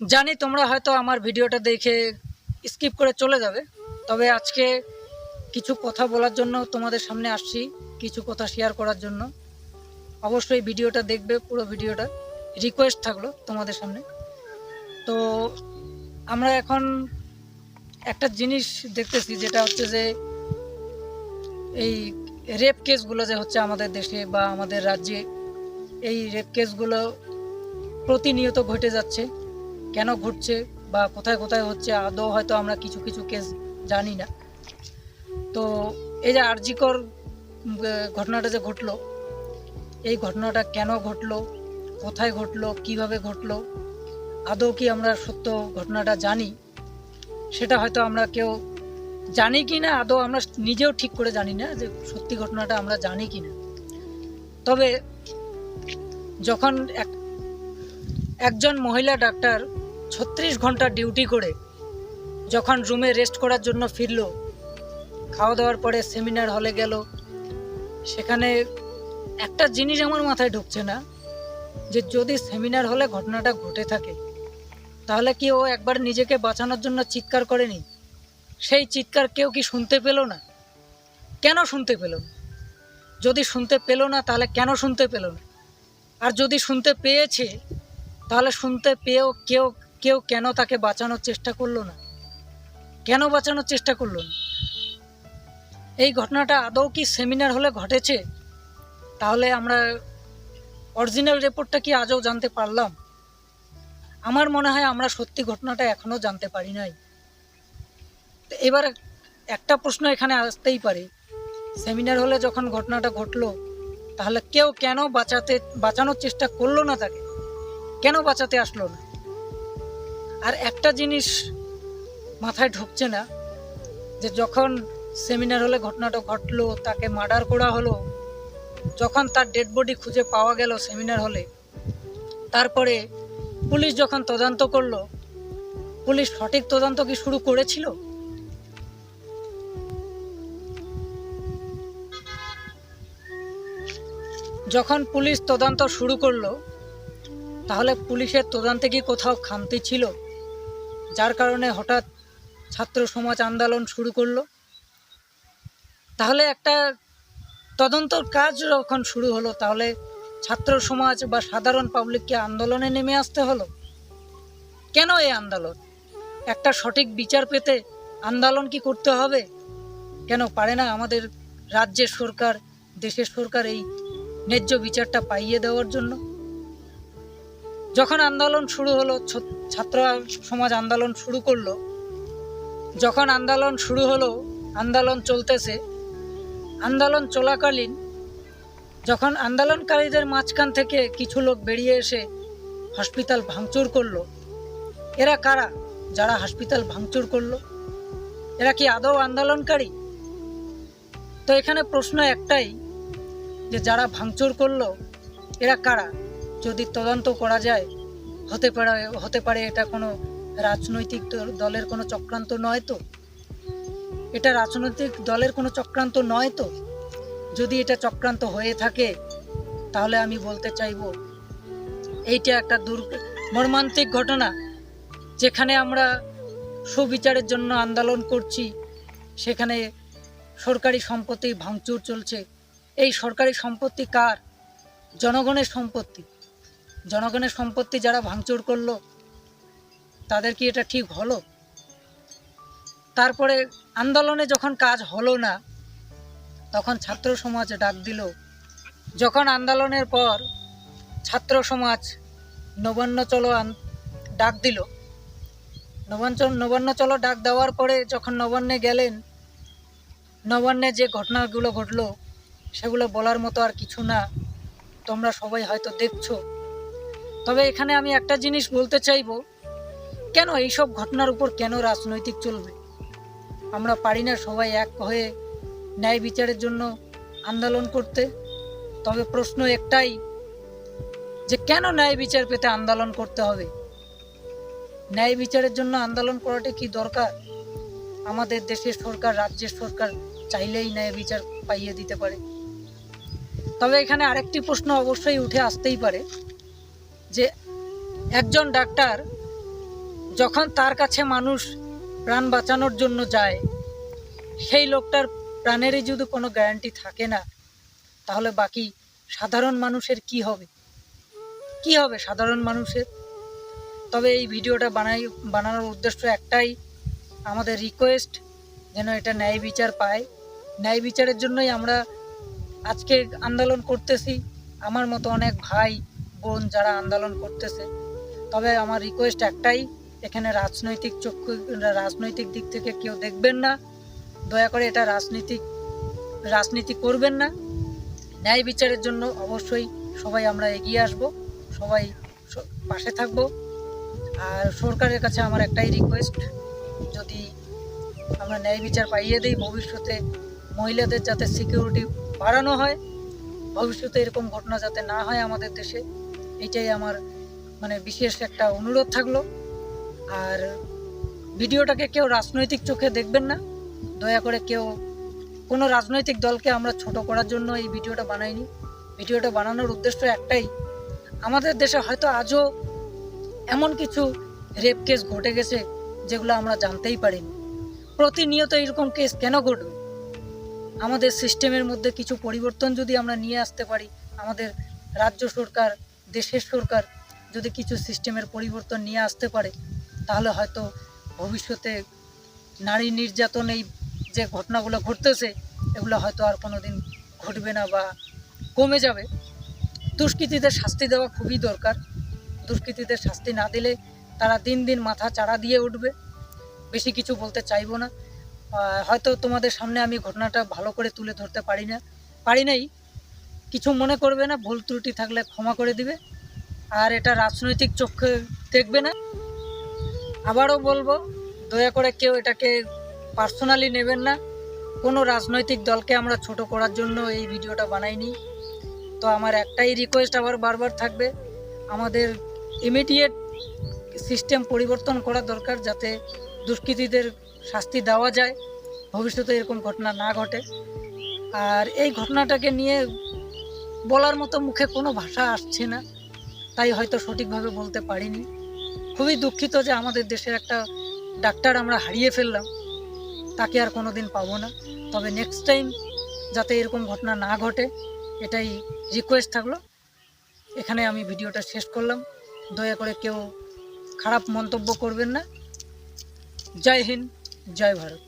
জানি তোমরা হয়তো আমার ভিডিওটা দেখে স্কিপ করে চলে যাবে, তবে আজকে কিছু কথা বলার জন্য তোমাদের সামনে আসছি, কিছু কথা শেয়ার করার জন্য। অবশ্যই ভিডিওটা দেখবে, পুরো ভিডিওটা। রিকোয়েস্ট থাকলো তোমাদের সামনে। তো আমরা এখন একটা জিনিস দেখতেছি, যেটা হচ্ছে যে এই রেপ কেসগুলো যে হচ্ছে আমাদের দেশে বা আমাদের রাজ্যে, এই রেপ কেসগুলো প্রতিনিয়ত ঘটে যাচ্ছে। কেন ঘটছে বা কোথায় কোথায় হচ্ছে আদৌ হয়তো আমরা কিছু কিছু কেস জানি না। তো এই যে আরজিকর ঘটনাটা যে ঘটলো, এই ঘটনাটা কেন ঘটলো, কোথায় ঘটলো, কিভাবে ঘটলো, আদৌ কি আমরা সত্য ঘটনাটা জানি, সেটা হয়তো আমরা কেউ জানি কি না, আদৌ আমরা নিজেও ঠিক করে জানি না যে সত্যি ঘটনাটা আমরা জানি কি না। তবে যখন একজন মহিলা ডাক্তার 36 ঘন্টা ডিউটি করে যখন রুমে রেস্ট করার জন্য ফিরল, খাওয়া দাওয়ার পরে সেমিনার হলে গেল, সেখানে একটা জিনিস আমার মাথায় ঢুকছে না, যে যদি সেমিনার হলে ঘটনাটা ঘটে থাকে, তাহলে কি ও একবার নিজেকে বাঁচানোর জন্য চিৎকার করেনি? সেই চিৎকার কেউ কি শুনতে পেল না? কেন শুনতে পেল না? যদি শুনতে পেল না, তাহলে কেন শুনতে পেল না? আর যদি শুনতে পেয়েছে, তাহলে শুনতে পেয়েও কেউ কেউ কেন তাকে বাঁচানোর চেষ্টা করলো না? কেন বাঁচানোর চেষ্টা করলো না? এই ঘটনাটা আদৌ কি সেমিনার হলে ঘটেছে? তাহলে আমরা অরিজিনাল রিপোর্টটা কি আজও জানতে পারলাম? আমার মনে হয় আমরা সত্যি ঘটনাটা এখনো জানতে পারি নাই। এবার একটা প্রশ্ন এখানে আসতেই পারে, সেমিনার হলে যখন ঘটনাটা ঘটলো, তাহলে কেউ কেন বাঁচানোর চেষ্টা করলো না তাকে? কেন বাঁচাতে আসলো না? আর একটা জিনিস মাথায় ঢুকছে না, যে যখন সেমিনার হলে ঘটনাটা ঘটলো, তাকে মার্ডার করা হলো, যখন তার ডেড বডি খুঁজে পাওয়া গেল সেমিনার হলে, তারপরে পুলিশ যখন তদন্ত করলো, পুলিশ সঠিক তদন্ত কি শুরু করেছিল? যখন পুলিশ তদন্ত শুরু করলো, তাহলে পুলিশের তদন্তে কি কোথাও খামতি ছিল, যার কারণে হঠাৎ ছাত্র সমাজ আন্দোলন শুরু করলো? তাহলে একটা তদন্তর কাজ যখন শুরু হলো, তাহলে ছাত্র সমাজ বা সাধারণ পাবলিককে আন্দোলনে নেমে আসতে হলো? কেন এই আন্দোলন? একটা সঠিক বিচার পেতে আন্দোলন কি করতে হবে? কেন পারে না আমাদের রাজ্যের সরকার, দেশের সরকার এই ন্যায্য বিচারটা পাইয়ে দেওয়ার জন্য? যখন আন্দোলন শুরু হলো, ছাত্র সমাজ আন্দোলন শুরু করলো, যখন আন্দোলন শুরু হলো, আন্দোলন চলতেছে, আন্দোলন চলাকালীন যখন আন্দোলনকারীদের মাঝখান থেকে কিছু লোক বেরিয়ে এসে হসপিটাল ভাঙচুর করলো, এরা কারা যারা হসপিটাল ভাঙচুর করলো? এরা কি আদৌ আন্দোলনকারী? তো এখানে প্রশ্ন একটাই, যে যারা ভাঙচুর করলো এরা কারা? যদি তদন্ত করা যায়, হতে পারে এটা কোনো রাজনৈতিক দলের কোনো চক্রান্ত নয় তো? এটা রাজনৈতিক দলের কোনো চক্রান্ত নয় তো? যদি এটা চক্রান্ত হয়ে থাকে, তাহলে আমি বলতে চাইব, এইটা একটা মর্মান্তিক ঘটনা। যেখানে আমরা সুবিচারের জন্য আন্দোলন করছি, সেখানে সরকারি সম্পত্তি ভাঙচুর চলছে। এই সরকারি সম্পত্তি কার? জনগণের সম্পত্তি। জনগণের সম্পত্তি যারা ভাঙচুর করলো, তাদের কি এটা ঠিক হলো? তারপরে আন্দোলনে যখন কাজ হলো না, তখন ছাত্র সমাজ ডাক দিল। যখন আন্দোলনের পর ছাত্র সমাজ নবান্ন চলো ডাক দিল, নবান্ন চলো ডাক দেওয়ার পরে যখন নবান্নে গেলেন, নবান্নে যে ঘটনাগুলো ঘটলো, সেগুলো বলার মতো আর কিছু না, তোমরা সবাই হয়তো দেখছো। তবে এখানে আমি একটা জিনিস বলতে চাইব, কেন এইসব ঘটনার উপর কেন রাজনৈতিক চলবে? আমরা পারি না সবাই এক হয়ে ন্যায় বিচারের জন্য আন্দোলন করতে? তবে প্রশ্ন একটাই, যে কেন ন্যায় বিচার পেতে আন্দোলন করতে হবে? ন্যায় বিচারের জন্য আন্দোলন করাটা কি দরকার? আমাদের দেশের সরকার, রাজ্যের সরকার চাইলেই ন্যায় বিচার পাইয়ে দিতে পারে। তবে এখানে আরেকটি প্রশ্ন অবশ্যই উঠে আসতেই পারে, যে একজন ডাক্তার যখন তার কাছে মানুষ প্রাণ বাঁচানোর জন্য যায়, সেই লোকটার প্রাণেরই যদি কোনো গ্যারান্টি থাকে না, তাহলে বাকি সাধারণ মানুষের কি হবে? কি হবে সাধারণ মানুষের? তবে এই ভিডিওটা বানানোর উদ্দেশ্য একটাই, আমাদের রিকোয়েস্ট যেন এটা ন্যায় বিচার পায়। ন্যায় বিচারের জন্যই আমরা আজকে আন্দোলন করতেছি, আমার মতো অনেক ভাই বোন যারা আন্দোলন করতেছে। তবে আমার রিকোয়েস্ট একটাই, এখানে রাজনৈতিক দিক থেকে কেউ দেখবেন না, দয়া করে এটা রাজনীতি করবেন না। ন্যায় বিচারের জন্য অবশ্যই সবাই আমরা এগিয়ে আসব, সবাই পাশে থাকব। আর সরকারের কাছে আমার একটাই রিকোয়েস্ট, যদি আমরা ন্যায় বিচার পাইয়ে দিই, ভবিষ্যতে মহিলাদের যাতে সিকিউরিটি বাড়ানো হয়, ভবিষ্যতে এরকম ঘটনা যাতে না হয় আমাদের দেশে, এইটাই আমার বিশেষ একটা অনুরোধ থাকলো। আর ভিডিওটাকে কেউ রাজনৈতিক চোখে দেখবেন না, দয়া করে কেউ কোনো রাজনৈতিক দলকে আমরা ছোট করার জন্য এই ভিডিওটা বানাইনি। ভিডিওটা বানানোর উদ্দেশ্য একটাই, আমাদের দেশে হয়তো আজও এমন কিছু রেপ কেস ঘটে গেছে যেগুলো আমরা জানতেই পারিনি। প্রতিনিয়ত এরকম কেস কেন ঘটবে? আমাদের সিস্টেমের মধ্যে কিছু পরিবর্তন যদি আমরা নিয়ে আসতে পারি, আমাদের রাজ্য সরকার, দেশের সরকার যদি কিছু সিস্টেমের পরিবর্তন নিয়ে আসতে পারে, তাহলে হয়তো ভবিষ্যতে নারী নির্যাতন এই যে ঘটনাগুলো ঘটতেছে, এগুলো হয়তো আর কোনো দিন ঘটবে না বা কমে যাবে। দুষ্কৃতীদের শাস্তি দেওয়া খুবই দরকার। দুষ্কৃতীদের শাস্তি না দিলে তারা দিন দিন মাথা চাড়া দিয়ে উঠবে। বেশি কিছু বলতে চাইবো না। হয়তো তোমাদের সামনে আমি ঘটনাটা ভালো করে তুলে ধরতে পারি নাই, কিছু মনে করবে না, ভুল ত্রুটি থাকলে ক্ষমা করে দিবে। আর এটা রাজনৈতিক চোখে দেখবে না। আবারও বলবো, দয়া করে কেউ এটাকে পার্সোনালি নেবেন না। কোনো রাজনৈতিক দলকে আমরা ছোট করার জন্য এই ভিডিওটা বানাইনি। তো আমার একটাই রিকোয়েস্ট আবার বারবার থাকবে, আমাদের ইমিডিয়েট সিস্টেম পরিবর্তন করা দরকার, যাতে দুষ্কৃতীদের শাস্তি দেওয়া যায়, ভবিষ্যতে এরকম ঘটনা না ঘটে। আর এই ঘটনাটাকে নিয়ে বলার মতো মুখে কোনো ভাষা আসছে না, তাই হয়তো সঠিকভাবে বলতে পারিনি। খুবই দুঃখিত যে আমাদের দেশের একটা ডাক্তার আমরা হারিয়ে ফেললাম, তাকে আর কোনো দিন পাবো না। তবে নেক্সট টাইম যাতে এরকম ঘটনা না ঘটে, এটাই রিকোয়েস্ট থাকলো। এখানে আমি ভিডিওটা শেষ করলাম। দয়া করে কেউ খারাপ মন্তব্য করবেন না। জয় হিন্দ, জয় ভারত।